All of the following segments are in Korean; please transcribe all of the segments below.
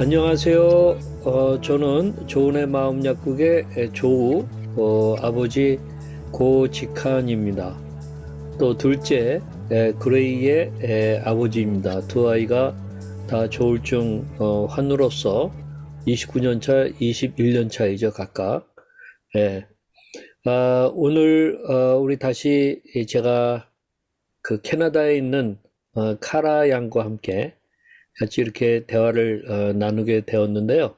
안녕하세요. 저는 조은의 마음 약국의 조우, 아버지 고직한입니다. 또 둘째, 그레이의 아버지입니다. 두 아이가 다 조울증 환우로서 29년 차, 21년 차이죠, 각각. 예. 오늘 우리 다시 제가 그 캐나다에 있는 카라 양과 함께 같이 이렇게 대화를 나누게 되었는데요.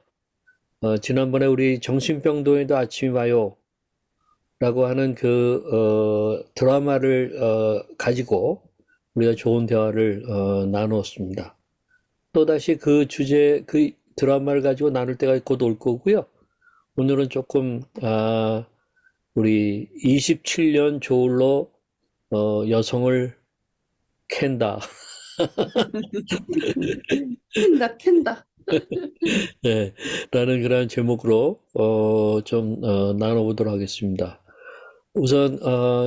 지난번에 우리 정신병동에도 아침이 와요 라고 하는 드라마를 가지고 우리가 좋은 대화를 나누었습니다. 또다시 그 주제, 그 드라마를 가지고 나눌 때가 곧 올 거고요. 오늘은 조금, 우리 27년 저울로 여성을 캔다. 캔다. 네, 라는 그런 제목으로 좀 나눠보도록 하겠습니다. 우선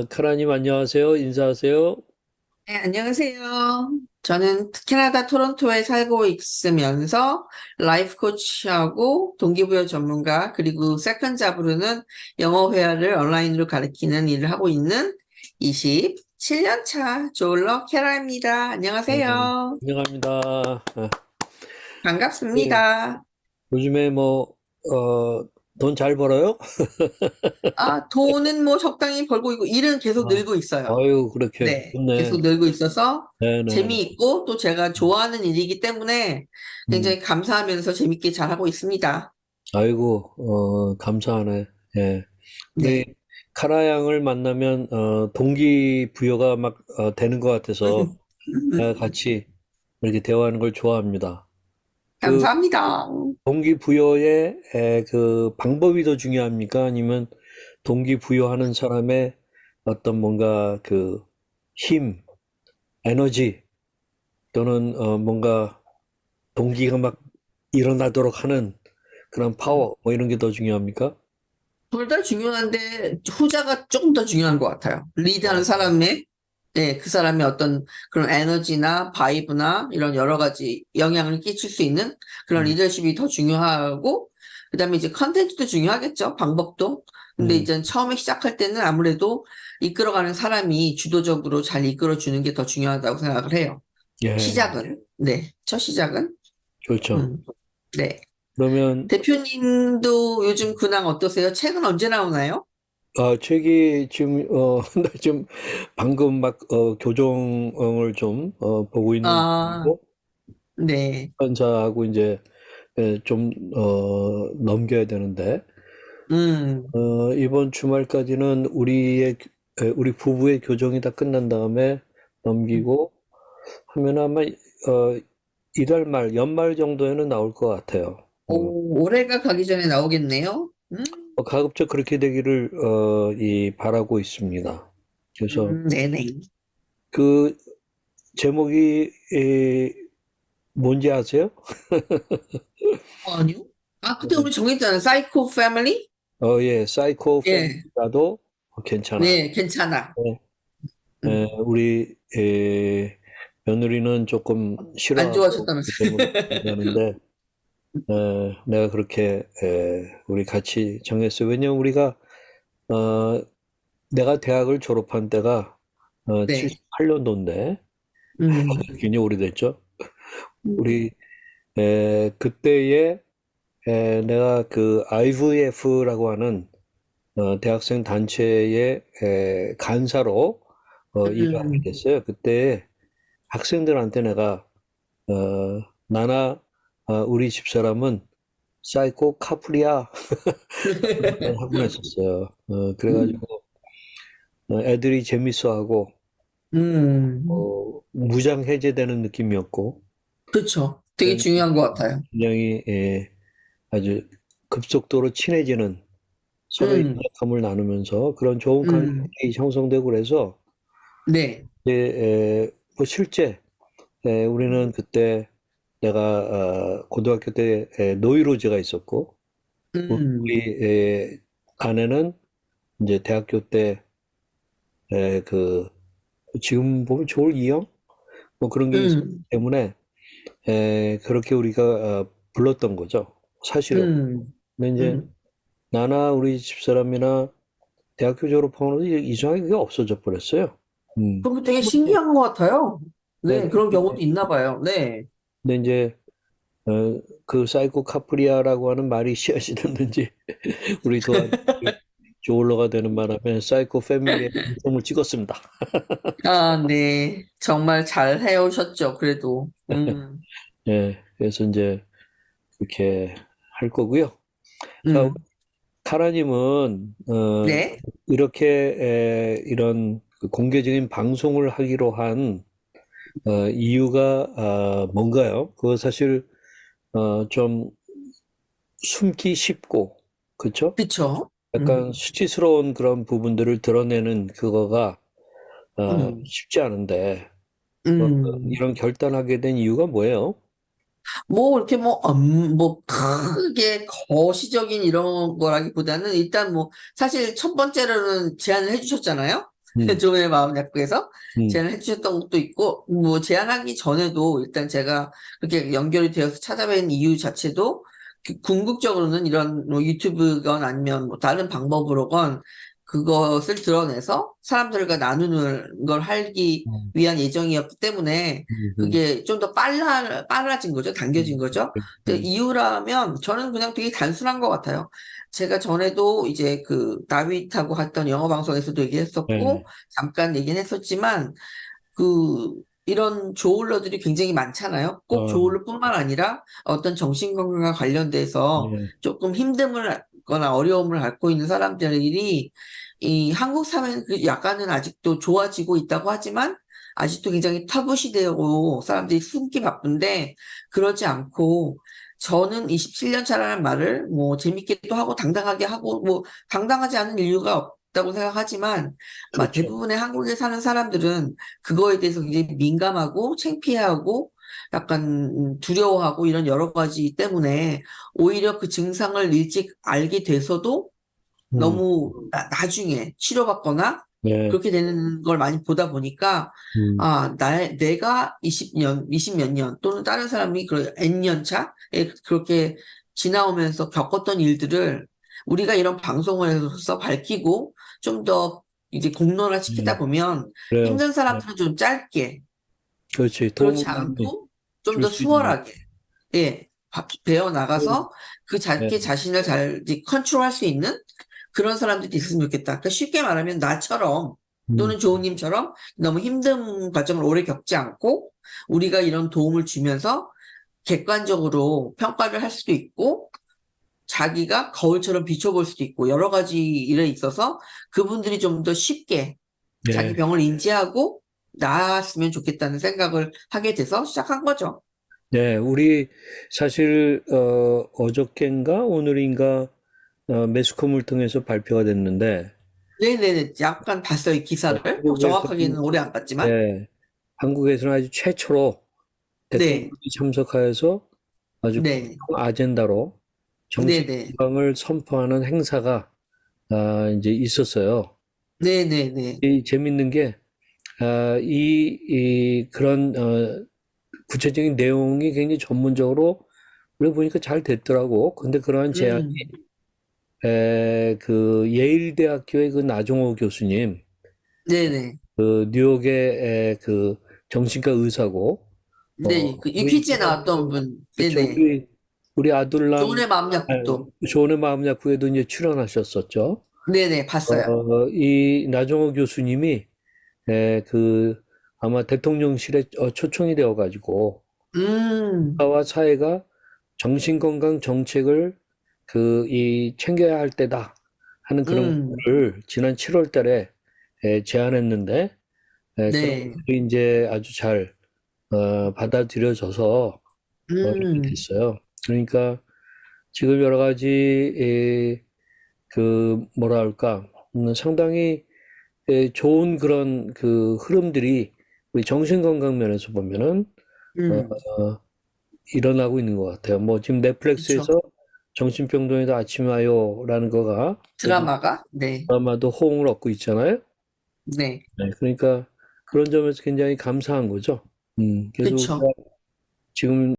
카라님 안녕하세요. 인사하세요. 네, 안녕하세요. 저는 캐나다 토론토에 살고 있으면서 라이프 코치하고 동기부여 전문가 그리고 세컨 잡으로는 영어 회화를 온라인으로 가르치는 일을 하고 있는 27년 차 조울러 캐라입니다. 안녕하세요. 환영합니다. 네, 반갑습니다. 요즘에 돈 잘 벌어요? 돈은 뭐 적당히 벌고 있고 일은 계속 아, 늘고 있어요. 아유, 그렇게 네, 좋네. 계속 늘고 있어서 네네. 재미있고 또 제가 좋아하는 일이기 때문에 음, 굉장히 감사하면서 재밌게 잘하고 있습니다. 아이고, 감사하네. 예. 우리 네. 카라 양을 만나면 동기부여가 막 되는 것 같아서 같이 이렇게 대화하는 걸 좋아합니다. 그 감사합니다. 동기부여의 그 방법이 더 중요합니까? 아니면 동기부여하는 사람의 어떤 뭔가 그 힘, 에너지 또는 뭔가 동기가 막 일어나도록 하는 그런 파워 뭐 이런 게 더 중요합니까? 둘 다 중요한데 후자가 조금 더 중요한 것 같아요. 리드하는 어, 사람의 네, 그 사람의 어떤 그런 에너지나 바이브나 이런 여러 가지 영향을 끼칠 수 있는 그런 음, 리더십이 더 중요하고, 그다음에 이제 컨텐츠도 중요하겠죠. 방법도. 근데 음, 이제 처음에 시작할 때는 아무래도 이끌어가는 사람이 주도적으로 잘 이끌어주는 게 더 중요하다고 생각을 해요. 예, 시작은. 네. 첫 시작은. 좋죠. 음. 네. 그러면 대표님도 요즘 근황 어떠세요? 책은 언제 나오나요? 책이 지금 나 지금 방금 막 교정을 좀 보고 있는 아, 중이고 네. 환자하고 이제 좀 넘겨야 되는데 음. 이번 주말까지는 우리 부부의 교정이 다 끝난 다음에 넘기고 하면 아마 이달 말 연말 정도에는 나올 것 같아요. 올해가 가기 전에 나오겠네요. 가급적 그렇게 되기를 바라고 있습니다. 그래서 네네. 그 제목이 뭔지 아세요? 아니요? 그때 네. 우리 정했잖아요. 사이코 패밀리? 예, 사이코 예, 패밀리라도 괜찮아. 네, 괜찮아. 네. 음, 우리 며느리는 조금 안 싫어하고 그 좋아하셨다면서요. 제목을 얘기하는데 내가 그렇게 우리 같이 정했어요. 왜냐면 우리가 어, 내가 대학을 졸업한 때가 네. 78년도인데 음, 굉장히 오래됐죠. 음, 우리 그때에 내가 그 IVF라고 하는 대학생 단체의 간사로 일을 하게 음. 됐어요. 그때 학생들한테 내가 나나 우리 집사람은 사이코 카풀이야 하곤 했었어요. 그래가지고 애들이 재밌어하고 음, 무장 해제되는 느낌이었고 그렇죠. 되게 그래서 중요한 것 같아요. 굉장히 아주 급속도로 친해지는 서로의 음, 인정감을 나누면서 그런 좋은 음, 관계가 형성되고 그래서 네. 뭐 실제 우리는 그때 내가 고등학교 때 노이로제가 있었고 우리 음, 아내는 이제 대학교 때 그 지금 보면 조울 이형 뭐 그런 게 있었기 음, 때문에 그렇게 우리가 불렀던 거죠. 사실은. 음, 근데 이제 음. 나나 우리 집사람이나 대학교 졸업하고 이상하게 그게 없어져 버렸어요. 음. 그럼 되게 신기한 것 같아요. 네, 네, 그런 경우도 있나 봐요. 네. 근데 이제 그 사이코 카프리아라고 하는 말이 씨앗이었는지 우리 두 아들이 조울러가 되는 바람에 사이코 패밀리에 방송을 찍었습니다. 아, 네. 정말 잘 해오셨죠, 그래도. 예, 그래서 이제 그렇게 할 거고요. 자, 음. 카라님은 네. 이렇게 이런 그 공개적인 방송을 하기로 한 이유가 뭔가요? 그거 사실 좀 숨기 쉽고, 그렇죠? 그쵸? 약간 수치스러운 그런 부분들을 드러내는 그거가 음, 쉽지 않은데 음. 이런 결단하게 된 이유가 뭐예요? 뭐, 이렇게 뭐, 크게 거시적인 이런 거라기보다는 일단 뭐, 사실 첫 번째로는 제안을 해주셨잖아요? 음, 조은의 마음 약국에서 음, 제안을 해주셨던 것도 있고, 뭐, 제안하기 전에도 일단 제가 그렇게 연결이 되어서 찾아뵌 이유 자체도 궁극적으로는 이런 뭐 유튜브건 아니면 뭐 다른 방법으로건 그것을 드러내서 사람들과 나누는 걸 하기 음, 위한 예정이었기 때문에 음, 그게 좀 더 빨라진 거죠. 당겨진 음, 거죠. 근데 음, 이유라면 저는 그냥 되게 단순한 것 같아요. 제가 전에도 이제 그 다윗하고 했던 영어 방송에서도 얘기했었고, 네, 잠깐 얘기는 했었지만, 그, 이런 조울러들이 굉장히 많잖아요. 꼭 어, 조울러뿐만 아니라 어떤 정신건강과 관련돼서 네, 조금 힘듦을 거나 어려움을 갖고 있는 사람들이 이 한국 사회는 그 약간은 아직도 좋아지고 있다고 하지만 아직도 굉장히 타부시되고 사람들이 숨기 바쁜데 그러지 않고 저는 27년 차라는 말을 뭐 재밌게도 하고 당당하게 하고 뭐 당당하지 않은 이유가 없다고 생각하지만 아마 그렇죠. 대부분의 한국에 사는 사람들은 그거에 대해서 굉장히 민감하고 창피하고 약간 두려워하고 이런 여러 가지 때문에 오히려 그 증상을 일찍 알게 돼서도 음, 너무 나중에 치료받거나 네, 그렇게 되는 걸 많이 보다 보니까 음, 내가 20년, 20몇 년 또는 다른 사람이 그 N년 차에 그렇게 지나오면서 겪었던 일들을 우리가 이런 방송을 해서 밝히고 좀 더 이제 공론화 시키다 네, 보면 그래요. 힘든 네, 사람들은 좀 짧게 그렇지. 도움을 그렇지 많이 않고 좀 줄 더 수 있는. 수월하게 예, 배워 나가서 그 네, 자기 자신을 잘 이제 컨트롤할 수 있는 그런 사람들이 있었으면 좋겠다. 그러니까 쉽게 말하면 나처럼 음, 또는 조우님처럼 너무 힘든 과정을 오래 겪지 않고 우리가 이런 도움을 주면서 객관적으로 평가를 할 수도 있고 자기가 거울처럼 비춰볼 수도 있고 여러 가지 일에 있어서 그분들이 좀 더 쉽게 자기 네, 병을 인지하고 나았으면 좋겠다는 생각을 하게 돼서 시작한 거죠. 네, 우리 사실 어저께인가 오늘인가 매스컴을 통해서 발표가 됐는데 네네네. 약간 봤어요, 이 기사를. 정확하게는 한국에서는 오래 안 봤지만. 네, 한국에서는 아주 최초로 대통령이 네, 참석하여서 아주 네, 공동 아젠다로 정신 네네. 건강을 선포하는 행사가 이제 있었어요. 네네네. 이 재밌는 게 그런 구체적인 내용이 굉장히 전문적으로 우리가 보니까 잘 됐더라고. 근데 그러한 제안이 음, 그 예일 대학교의 그 나종호 교수님, 네네. 그 뉴욕의 그 정신과 의사고, 네, 그 우리 유퀴즈에 나왔던 분. 그쵸 네네. 우리 아들남 조은의 마음 약국도. 조언의 마음 약국에도 이제 출연하셨었죠. 네네, 봤어요. 이 나종호 교수님이 그 아마 대통령실에 초청이 되어가지고 음, 국가와 사회가 정신건강 정책을 이 챙겨야 할 때다 하는 그런 음, 거를 지난 7월 달에 제안했는데 그런 네. 것들이 이제 아주 잘 받아들여져서 이렇게 음, 됐어요. 그러니까 지금 여러 가지 그 뭐라 할까 상당히 좋은 그런 그 흐름들이 우리 정신건강 면에서 보면은 어, 음, 일어나고 있는 것 같아요. 뭐 지금 그쵸. 넷플릭스에서 정신병동에도 아침에 와요라는 거가 요즘 드라마가? 네, 드라마도 호응을 얻고 있잖아요. 네. 네, 그러니까 그런 점에서 굉장히 감사한 거죠. 그래서 우리가 그쵸. 지금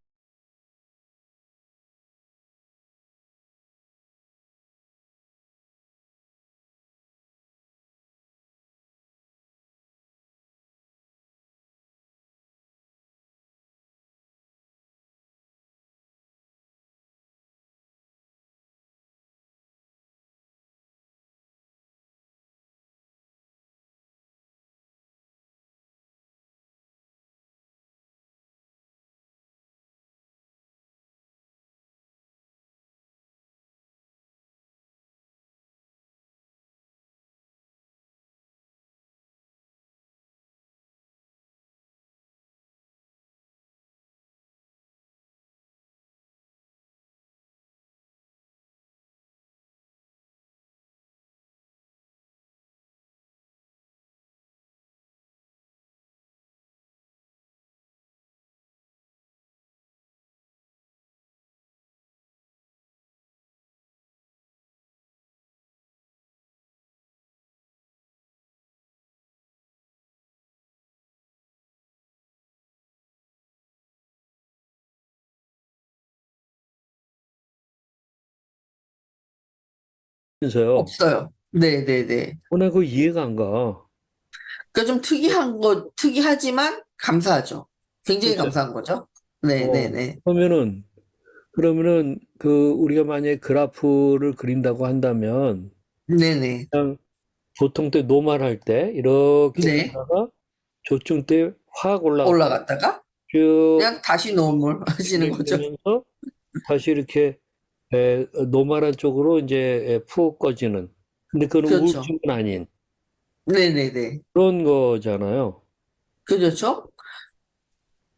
없으면서요. 없어요. 네네네. 나 그거 이해가 안 가. 그러니까 좀 특이하지만 감사하죠. 굉장히 그죠? 감사한 거죠. 네네네. 그러면은 그 우리가 만약에 그래프를 그린다고 한다면 네네. 그냥 보통 때 노멀할 때 이렇게 네. 가다가 조증 때 확 올라갔다 올라갔다가 쭉 그냥 다시 노멀 하시는 거죠. 진행되면서 다시 이렇게 노멀한 쪽으로 이제 푹 꺼지는. 근데 그건 그렇죠. 우울증은 아닌 네네네. 그런 거잖아요. 그렇죠.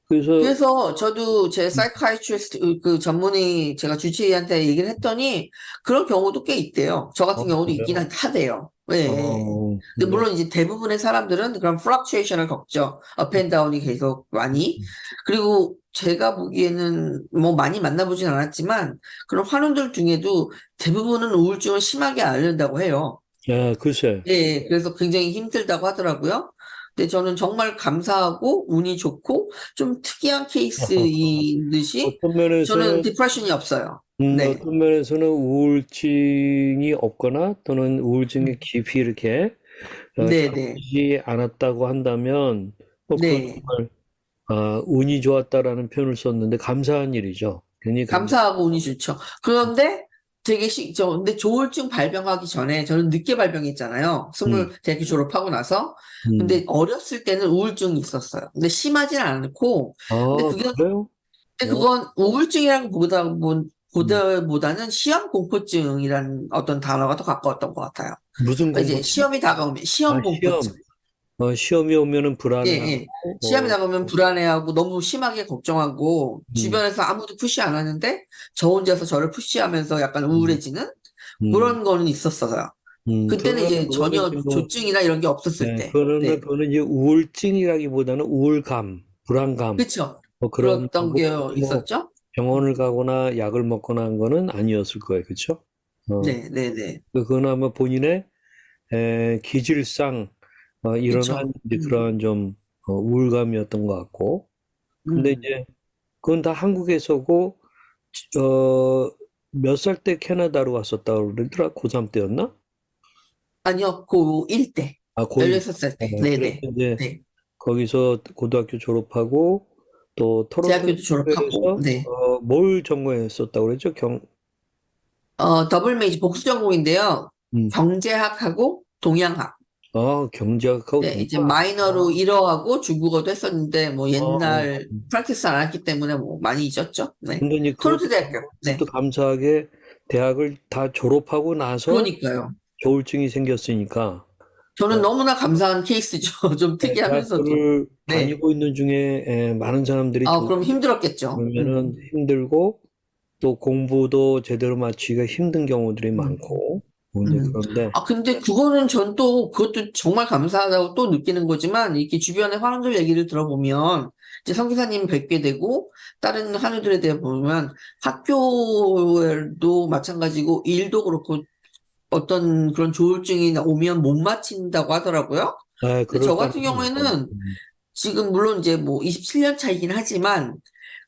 그래서 그래서 저도 제 사이카이트리스트 그 전문의 제가 주치의한테 얘기를 했더니 그런 경우도 꽤 있대요. 저 같은 경우도 있긴 그래요. 하대요. 예. 근데 네. 물론 이제 대부분의 사람들은 그런 플럭추에이션을 겪죠. 업앤다운이 계속 많이. 그리고 제가 보기에는 뭐 많이 만나보진 않았지만 그런 환우들 중에도 대부분은 우울증을 심하게 앓는다고 해요. 아, 글쎄. 예, 그래서 굉장히 힘들다고 하더라고요. 근데 저는 정말 감사하고 운이 좋고 좀 특이한 케이스인 듯이 어떤 저는 면에서는 디프레션이 없어요. 네, 어떤 면에서는 우울증이 없거나 또는 우울증의 깊이 이렇게 네, 네, 잡히지 않았다고 한다면 뭐 그건 네. 정말 운이 좋았다라는 표현을 썼는데 감사한 일이죠. 괜히 감사. 감사하고 운이 좋죠. 그런데 근데 조울증 발병하기 전에 저는 늦게 발병했잖아요. 음, 대학교 졸업하고 나서. 음. 근데 어렸을 때는 우울증이 있었어요. 근데 심하진 않고, 근데 아, 그게 그래요? 근데 어, 그건 우울증이라고 음. 보다보다는 시험 공포증이라는 어떤 단어가 더 가까웠던 것 같아요. 무슨 그러니까 이제 공부죠? 시험이 다가오면 시험 공포증. 시험. 시험이 오면은 예, 불안해하고, 예. 시험이 다가오면 불안해하고 너무 심하게 걱정하고 음, 주변에서 아무도 푸시 안 하는데 저 혼자서 저를 푸시하면서 약간 음, 우울해지는 음, 그런 거는 있었어요. 그때는 이제 그거는 이제 전혀 뭐, 조증이나 이런 게 없었을 때. 네. 그거는 이제 우울증이라기보다는 우울감, 불안감, 그쵸. 뭐 그런 그랬던 게 거고, 뭐 있었죠. 병원을 가거나 약을 먹거나 한 거는 아니었을 거예요. 그쵸? 어, 네, 네, 네. 그건 아마 본인의 기질상 일어난 그쵸. 이제 그러한 좀 우울감이었던 것 같고, 근데 음. 이제 그건 다 한국에서고, 어, 몇 살 때 캐나다로 왔었다고 그러더라? 고3 때였나? 아니요, 고1 때. 고1. 16살 때. 그래서 네네. 이제 네. 거기서 고등학교 졸업하고 또 토론토 대학교도 졸업하고, 대학교에서 네. 뭘 전공했었다고 그랬죠? 더블 메이저 복수 전공인데요. 음, 경제학하고 동양학. 경제학하고 네, 이제 동학. 마이너로 일어하고 중국어도 했었는데, 뭐 어, 어. 옛날 프랙티스 안 했기 때문에 뭐 많이 잊었죠. 네. 근데 이제 토론토 대학교. 네. 그것도 감사하게 대학을 다 졸업하고 나서 그러니까요. 조울증이 생겼으니까 저는 어, 너무나 감사한 케이스죠. 좀 특이하면서도. 대학교를 네. 다니고 있는 중에 많은 사람들이 아, 그럼 힘들었겠죠. 그러면은 힘들고 또 공부도 제대로 마치기가 힘든 경우들이 음. 많고 뭐 이제 음. 그런데 아, 근데 그거는 전 또, 그것도 정말 감사하다고 또 느끼는 거지만, 이렇게 주변의 환우들 얘기를 들어보면, 이제 성기사님 뵙게 되고, 다른 환우들에 대해 보면, 학교도 마찬가지고, 일도 그렇고, 어떤 그런 조울증이 오면 못 마친다고 하더라고요. 근데 그럴 저 같은 가능성이 있죠. 경우에는 지금 물론 이제 뭐 27년 차이긴 하지만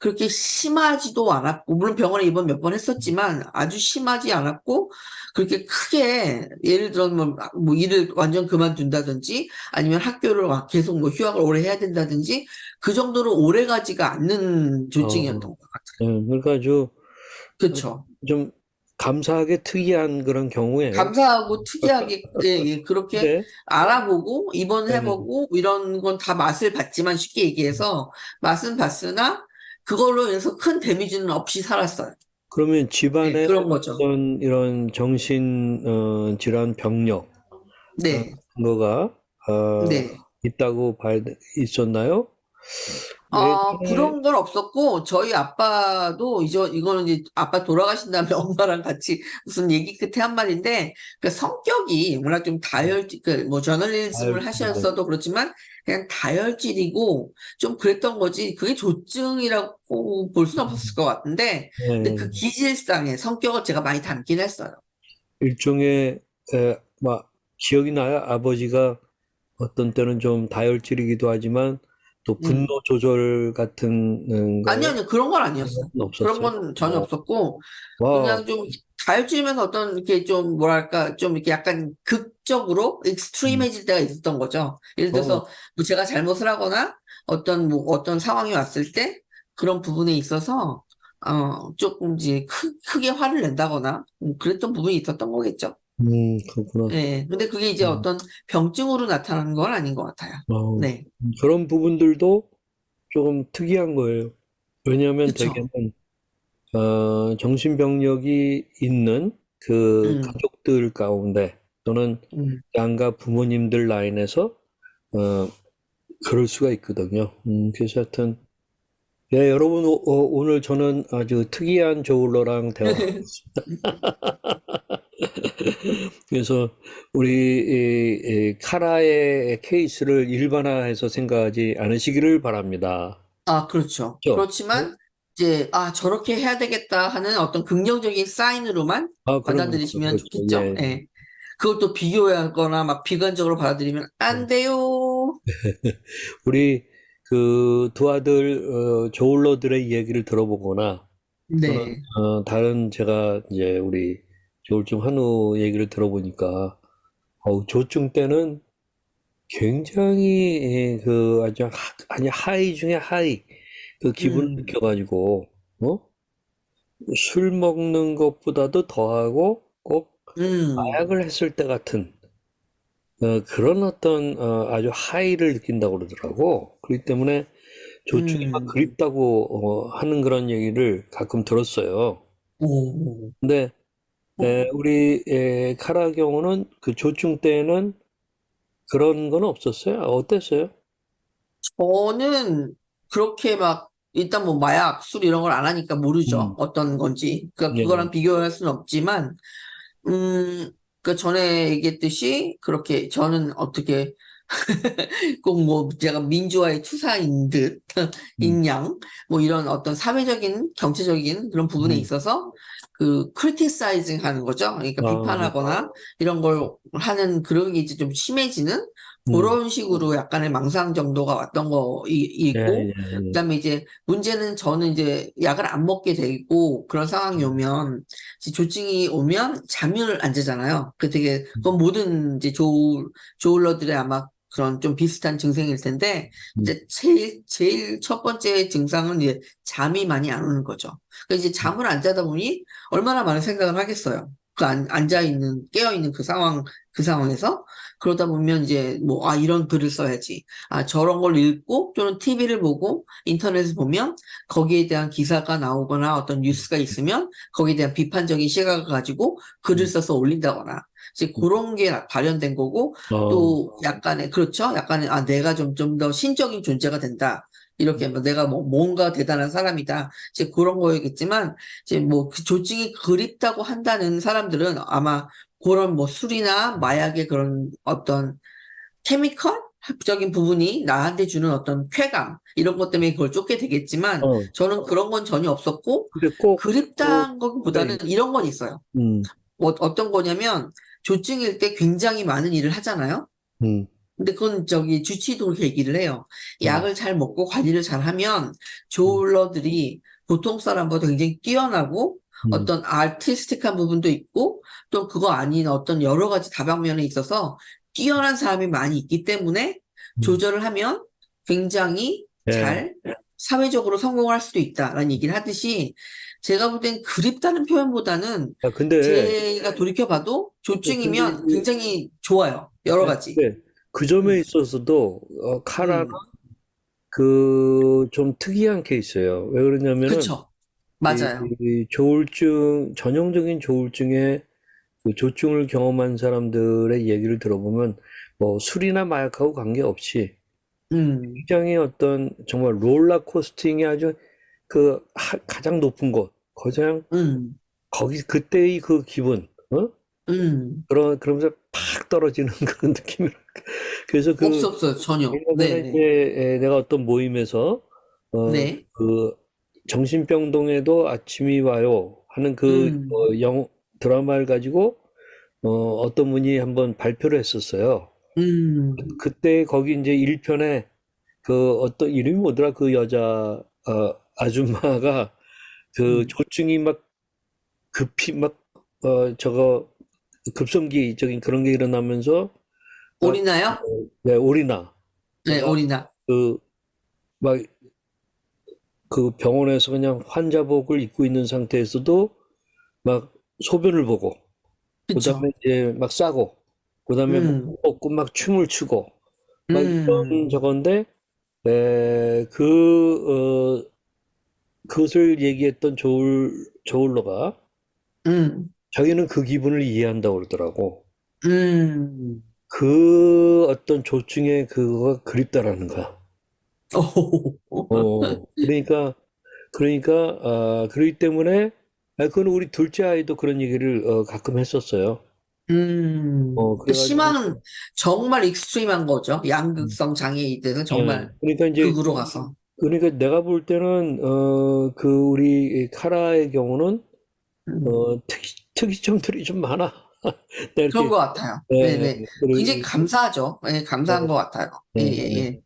그렇게 심하지도 않았고 물론 병원에 입원 몇 번 했었지만 아주 심하지 않았고 그렇게 크게 예를 들면 뭐 일을 완전 그만둔다든지 아니면 학교를 계속 뭐 휴학을 오래 해야 된다든지 그 정도로 오래 가지가 않는 어, 조증이었던 것 같아요. 그러니까 아주 그렇죠. 좀 감사하게 특이한 그런 경우예요. 감사하고 특이하게 예, 예, 그렇게 근데 알아보고 네, 입원해보고 이런 건 다 맛을 봤지만 쉽게 얘기해서 맛은 봤으나 그걸로 인해서 큰 데미지는 없이 살았어요. 그러면 네, 집안에 그런 거죠. 어떤 이런 정신 질환 병력 네, 거가 네. 있다고 있었나요? 예전에 그런 건 없었고, 저희 아빠도, 이거는 이제 아빠 돌아가신 다음에 엄마랑 같이 무슨 얘기 끝에 한 말인데, 그 성격이 워낙 좀 뭐 저널리즘을 다혈질이고 하셨어도 그렇지만, 그냥 다혈질이고, 좀 그랬던 거지, 그게 조증이라고 볼 수는 없었을 것 같은데, 근데 그 예, 기질상의 성격을 제가 많이 닮긴 했어요. 일종의 막 기억이 나요. 아버지가 어떤 때는 좀 다혈질이기도 하지만 또 분노 음. 조절 같은 아니요, 거에 아니요, 그런 건 아니었어요. 그런 없었어요. 건 전혀 없었고, 와, 그냥 좀 가요쯤에서 어떤 이렇게 좀 뭐랄까 좀 이렇게 약간 극적으로 음. 익스트림해질 때가 있었던 거죠. 예를 어, 들어서 뭐 제가 잘못을 하거나 어떤 상황이 왔을 때 그런 부분에 있어서 조금 이제 크게 화를 낸다거나 그랬던 부분이 있었던 거겠죠. 그렇구나. 예. 근데 그게 이제 음. 어떤 병증으로 나타나는 건 아닌 것 같아요. 어, 네. 그런 부분들도 조금 특이한 거예요. 왜냐하면 그쵸. 대개는 정신병력이 있는 그 음, 가족들 가운데 또는 음. 양가 부모님들 라인에서 어, 그럴 수가 있거든요. 그래서 하여튼 네, 여러분 오늘 저는 아주 특이한 조울러랑 대화하고 그래서 우리 이 카라의 케이스를 일반화해서 생각하지 않으시기를 바랍니다. 아, 그렇죠. 그렇죠? 그렇지만 이제 저렇게 해야 되겠다 하는 어떤 긍정적인 사인으로만 아, 그런 거죠. 받아들이시면 그렇죠. 좋겠죠. 예. 예. 그걸 또 비교하거나 막 비관적으로 받아들이면 안 돼요. 우리 그 두 아들 조울러들의 이야기를 들어보거나 또는 네. 다른 제가 이제 우리 조울증 환우 얘기를 들어보니까 조증 때는 굉장히 그 아니 하이 중에 하이 그 기분을 음, 느껴가지고 어? 술 먹는 것보다도 더하고 꼭 음, 마약을 했을 때 같은 그런 어떤 아주 하이를 느낀다고 그러더라고. 그렇기 때문에 조충이 막 음. 그립다고 하는 그런 얘기를 가끔 들었어요. 오. 근데 우리 카라 경우는 그 조충 때는 그런 건 없었어요? 어땠어요? 저는 그렇게 막 일단 뭐 마약, 술 이런 걸 안 하니까 모르죠. 음, 어떤 건지. 그러니까 예, 그거랑 비교할 수는 없지만 그 전에 얘기했듯이 그렇게 저는 어떻게 꼭 뭐 제가 민주화의 투사인 듯, 음, 인양, 뭐 이런 어떤 사회적인, 경제적인 그런 부분에 음, 있어서 그 크리티사이징 하는 거죠. 그러니까 아, 비판하거나 이런 걸 하는 그런 게 이제 좀 심해지는 음, 그런 식으로 약간의 망상 정도가 왔던 거 예, 예, 있고, 예. 그다음에 이제 문제는 저는 이제 약을 안 먹게 되고 그런 상황이 오면 이제 조증이 오면 잠을 안 자잖아요. 그 되게 그건 모든 이제 조울러들의 아마 그런 좀 비슷한 증상일 텐데, 음, 이제 제일 첫 번째 증상은 이제 잠이 많이 안 오는 거죠. 그러니까 이제 잠을 안 자다 보니 얼마나 많은 생각을 하겠어요. 앉아있는, 깨어있는 그 상황에서. 그러다 보면 이제 뭐, 이런 글을 써야지. 저런 걸 읽고 또는 TV를 보고 인터넷을 보면 거기에 대한 기사가 나오거나 어떤 뉴스가 있으면 거기에 대한 비판적인 시각을 가지고 글을 음, 써서 올린다거나 이제 그런 게 발현된 거고 어, 또 약간의 그렇죠. 약간의 내가 좀 더 신적인 존재가 된다. 이렇게 뭐 내가 뭐 뭔가 대단한 사람이다. 이제 그런 거였겠지만 이제 뭐 그 조직이 그립다고 한다는 사람들은 아마 그런 뭐 술이나 마약의 그런 어떤 케미컬 합적인 부분이 나한테 주는 어떤 쾌감 이런 것 때문에 그걸 쫓게 되겠지만 어, 저는 그런 건 전혀 없었고 근데 꼭, 그립다는 네, 것보다는 이런 건 있어요. 음, 어떤 거냐면 조증일 때 굉장히 많은 일을 하잖아요. 음, 근데 그건 저기 주치도 그렇게 얘기를 해요. 음, 약을 잘 먹고 관리를 잘 하면 음, 조울러들이 보통 사람보다 굉장히 뛰어나고 음, 어떤 아티스틱한 부분도 있고 또 그거 아닌 어떤 여러 가지 다방면에 있어서 뛰어난 사람이 많이 있기 때문에 음. 조절을 하면 굉장히 예. 잘 사회적으로 성공할 수도 있다라는 얘기를 하듯이 제가 볼 땐 그립다는 표현보다는 근데, 제가 돌이켜봐도 근데, 조증이면 굉장히 좋아요. 여러 가지. 근데 그 점에 음, 있어서도 카라는 음, 그 좀 특이한 케이스예요. 왜 그러냐면은 그쵸. 맞아요. 이 조울증 전형적인 조울증에 그 조증을 경험한 사람들의 얘기를 들어보면 뭐 술이나 마약하고 관계없이 음, 굉장히 어떤 정말 롤러코스팅이 아주 그 가장 높은 곳, 가장 음, 거기 그때의 그 기분, 음. 그러면서 팍 떨어지는 그런 느낌이랄까. 그래서 그 없어요, 전혀. 얼마 전에 이제 네네. 내가 어떤 모임에서 네. 그 정신병동에도 아침이 와요 하는 그 음, 드라마를 가지고 어떤 분이 한번 발표를 했었어요. 음, 그때 거기 이제 1편에 그 어떤 이름이 뭐더라 그 여자 아줌마가 그 음, 조증이 막 급히 막 저거 급성기적인 그런 게 일어나면서 막, 오리나요? 네, 오리나. 네, 그다음 오리나. 그, 막, 그 병원에서 그냥 환자복을 입고 있는 상태에서도 막 소변을 보고, 그다음에 그쵸. 이제 막 싸고, 그다음에 뭐 음, 먹고 막 춤을 추고, 막 이런 음, 저건데, 그것을 얘기했던 조울로가 음, 자기는 그 기분을 이해한다고 그러더라고. 음. 그 어떤 조증의 그거가 그립다라는 거야. 그러니까, 그러기 때문에, 그건 우리 둘째 아이도 그런 얘기를 가끔 했었어요. 그래가지고, 심한, 정말 익스트림한 거죠. 음, 양극성 장애에 대해서 예. 정말 그러니까 이제, 극으로 가서. 그러니까 내가 볼 때는, 우리 카라의 경우는, 음, 특이점들이 좀 많아. 내가 그런 이렇게, 것 같아요. 예, 네네. 굉장히 감사하죠. 예, 감사한 것 같아요. 예, 예, 예, 예, 예.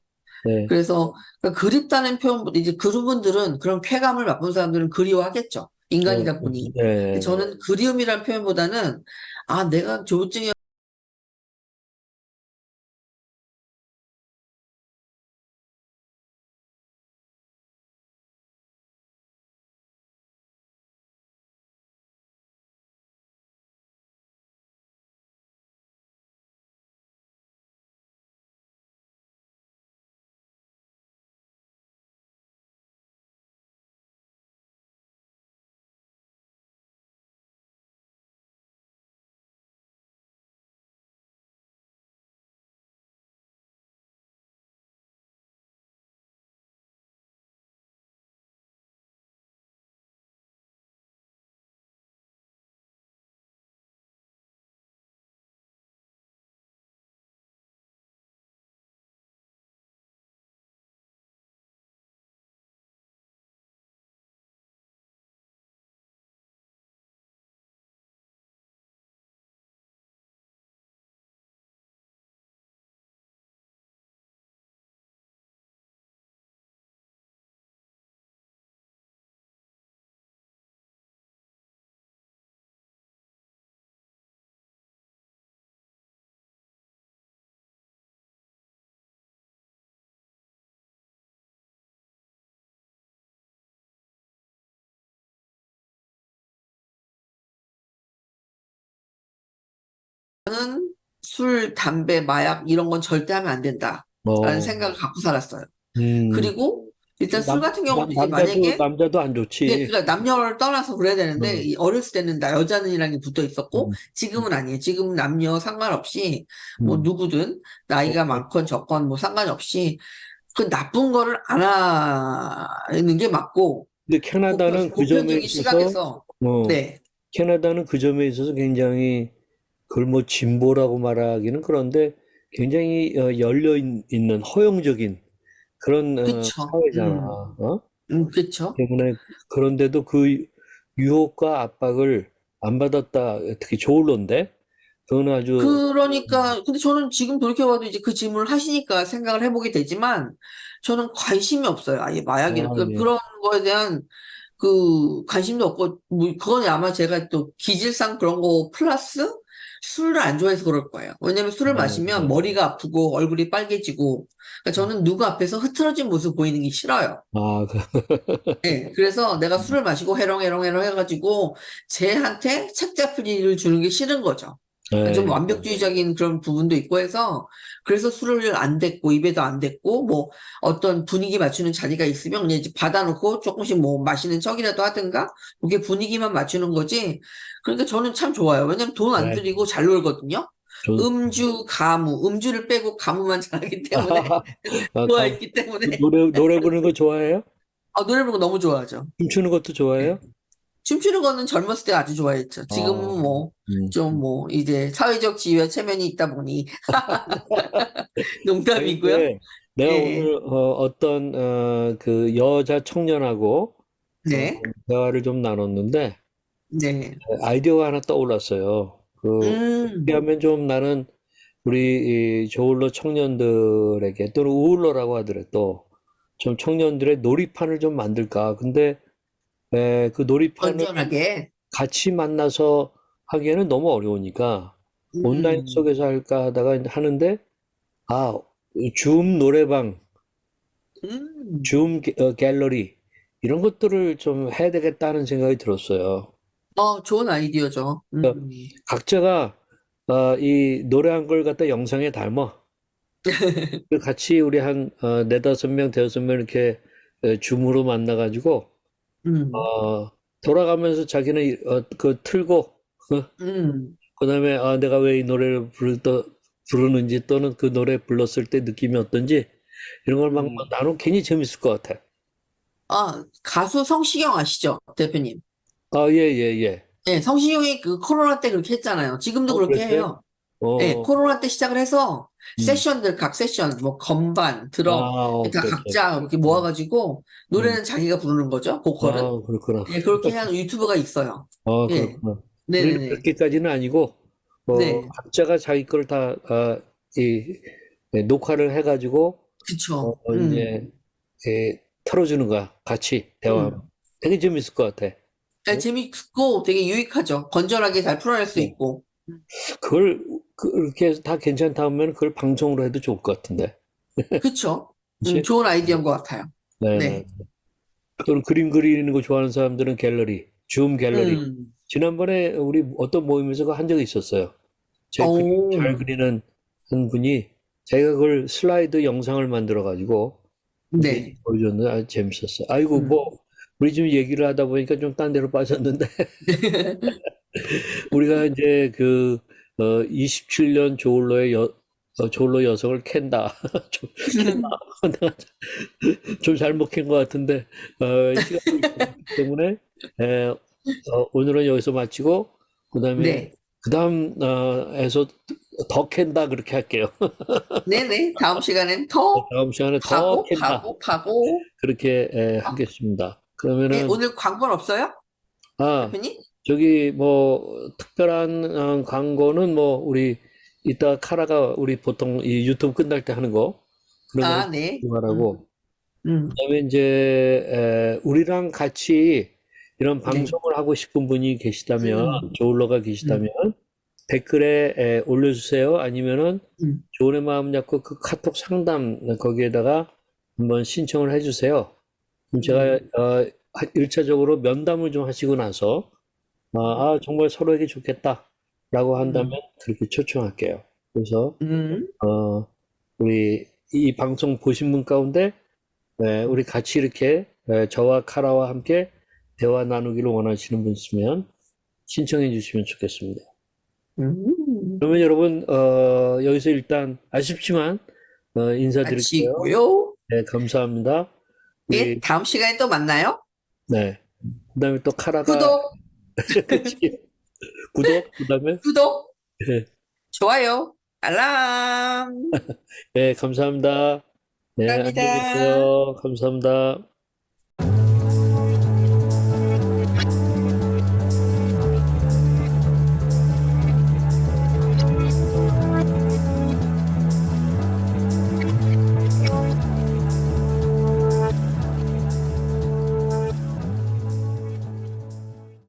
예, 그래서 그러니까 그립다는 표현보다 이제 그분들은 그런 쾌감을 맛본 사람들은 그리워하겠죠. 예, 인간이다 보니. 근데 예. 저는 그리움이라는 표현보다는 아, 내가 조증이 술, 담배, 마약 이런 건 절대 하면 안 된다라는 어, 생각을 갖고 살았어요. 음, 그리고 일단 술 같은 경우도 이제 남자도, 만약에 남자도 안 네, 좋지. 그러니까 남녀를 떠나서 그래야 되는데 어, 이 어렸을 때는 나 여자는이라는 게 붙어 있었고 음, 지금은 아니에요. 지금은 남녀 상관없이 뭐 음. 누구든 나이가 많건 적건 뭐 상관없이 그 나쁜 거를 안 하는 게 맞고 근데 캐나다는 그 점에 보편적인 있어서, 시각에서 어, 네, 캐나다는 그 점에 있어서 굉장히, 그걸 뭐 진보라고 말하기는 그런데 굉장히 있는 허용적인 그런 그쵸, 사회잖아. 그쵸. 때문에 그런데도 그 유혹과 압박을 안 받았다. 특히 조울로인데, 그건 아주, 그러니까 근데 저는 지금 돌이켜봐도 이제 그 질문을 하시니까 생각을 해보게 되지만 저는 관심이 없어요. 아예 마약이나 예. 그런 거에 대한 그 관심도 없고 뭐 그건 아마 제가 또 기질상 그런 거 플러스 술을 안 좋아해서 그럴 거예요. 왜냐면 술을 마시면 네. 머리가 아프고 얼굴이 빨개지고 그러니까 저는 누구 앞에서 흐트러진 모습 보이는 게 싫어요. 아, 네, 그래서 내가 술을 마시고 해롱해롱해롱 해가지고 쟤한테 책 잡힐 일을 주는 게 싫은 거죠. 좀 네. 완벽주의적인 그런 부분도 있고 해서 그래서 술을 안 댔고 입에도 안 댔고 뭐 어떤 분위기 맞추는 자리가 있으면 그냥 이제 받아놓고 조금씩 뭐 마시는 척이라도 하든가 그게 분위기만 맞추는 거지. 그러니까 저는 참 좋아요. 왜냐면 돈 안 네. 들이고 잘 놀거든요. 저, 음주, 가무, 음주를 빼고 가무만 잘하기 때문에 아, 좋아했기 때문에 노래 부르는 거 좋아해요? 노래 부르는 거 너무 좋아하죠. 춤추는 것도 좋아해요? 춤추는 거는 젊었을 때 아주 좋아했죠. 아, 지금은 뭐, 음. 좀 뭐, 이제 사회적 지위와 체면이 있다 보니, 아니, 농담이고요. 근데 내가 예, 오늘 어떤 그 여자 청년하고 네, 대화를 좀 나눴는데 네, 아이디어가 하나 떠올랐어요. 어떻게 음, 하면 좀 나는 우리 이 저울로 청년들에게 또는 우울러라고 하더라도 좀 청년들의 놀이판을 좀 만들까. 근데 그 놀이판을 건전하게, 같이 만나서 하기에는 너무 어려우니까 온라인 음, 속에서 할까 하다가 이제 하는데, 아, 줌 노래방, 음. 갤러리, 이런 것들을 좀 해야 되겠다는 생각이 들었어요. 좋은 아이디어죠. 그러니까 각자가 이 노래한 걸 갖다 영상에 담아. 그 같이 우리 한 네다섯 명, 대여섯 명 이렇게 줌으로 만나가지고 음, 어, 돌아가면서 자기는 그 틀고 그다음에 내가 왜 이 노래를 부르는지 또는 그 노래 불렀을 때 느낌이 어떤지 이런 걸 막 음. 나누면 괜히 재밌을 것 같아. 가수 성시경 아시죠, 대표님? 아, 예, 예, 예. 네, 성시경이 그 코로나 때 그렇게 했잖아요. 지금도 그렇게 그랬어요? 해요. 네, 어, 코로나 때 시작을 해서 음. 세션들, 각 세션, 뭐 건반, 아, 드럼, 다 오케이, 오케이. 각자 이렇게 모아가지고 음. 노래는 자기가 부르는 거죠, 보컬은. 그렇구나. 예, 그렇게 하는 유튜브가 있어요. 예, 그렇구나. 우리는 네네네. 그렇게까지는 아니고, 네, 각자가 자기 걸 다, 녹화를 해가지고, 그쵸. 이제, 털어주는 거야. 같이 대화하면. 음. 되게 재밌을 것 같아. 네, 어? 재밌고 되게 유익하죠. 건전하게 잘 풀어낼 수 네. 있고. 그걸, 그렇게 해서 다 괜찮다 하면 그걸 방송으로 해도 좋을 것 같은데. 그쵸. 그치? 좋은 아이디어인 것 같아요. 네네. 네. 또는 그림 그리는 거 좋아하는 사람들은 갤러리, 줌 갤러리. 음, 지난번에 우리 어떤 모임에서 그거 한 적이 있었어요. 제 그림 잘 오, 그리는 한 분이 자기가 그걸 슬라이드 영상을 만들어 가지고 이렇게 네. 보여줬는데 아주 재밌었어요. 아이고 뭐 음. 우리 지금 얘기를 하다 보니까 좀 딴 데로 빠졌는데 우리가 이제 27년 조울로 여성을 캔다. 캔다. 내가 좀 잘못 캔 것 같은데 시간이 없기 때문에 에, 오늘은 여기서 마치고 그다음에 네. 그다음에서 더 캔다 그렇게 할게요. 네네. 다음 시간엔 더 다음 시간에 더 파고, 캔다 파고, 파고. 그렇게 아, 하겠습니다. 네, 그러면은 오늘 광고는 없어요? 아 대표님? 저기 뭐 특별한 광고는 뭐 우리 이따 카라가 우리 보통 이 유튜브 끝날 때 하는 거 그런 거는 네. 말하고 음, 그다음에 이제 우리랑 같이 이런 네. 방송을 하고 싶은 분이 계시다면 음, 조울러가 음, 계시다면 댓글에 올려주세요. 아니면은 음, 조은의 마음 잡고 그 카톡 상담 거기에다가 한번 신청을 해주세요. 그럼 제가 음, 1차적으로 면담을 좀 하시고 나서 정말 서로에게 좋겠다라고 한다면 음, 그렇게 초청할게요. 그래서 음, 어, 우리 이 방송 보신 분 가운데 우리 같이 이렇게 저와 카라와 함께 대화 나누기를 원하시는 분 있으면 신청해 주시면 좋겠습니다. 음. 그러면 여러분 여기서 일단 아쉽지만 인사드릴게요. 마치고요. 네, 감사합니다. 예, 우리 다음 시간에 또 만나요. 네. 그다음에 또 카라가 구독, 그치? 구독 그다음에 구독, 네, 좋아요, 알람. 네, 감사합니다. 네, 안녕히 감사합니다. 계세요. 감사합니다.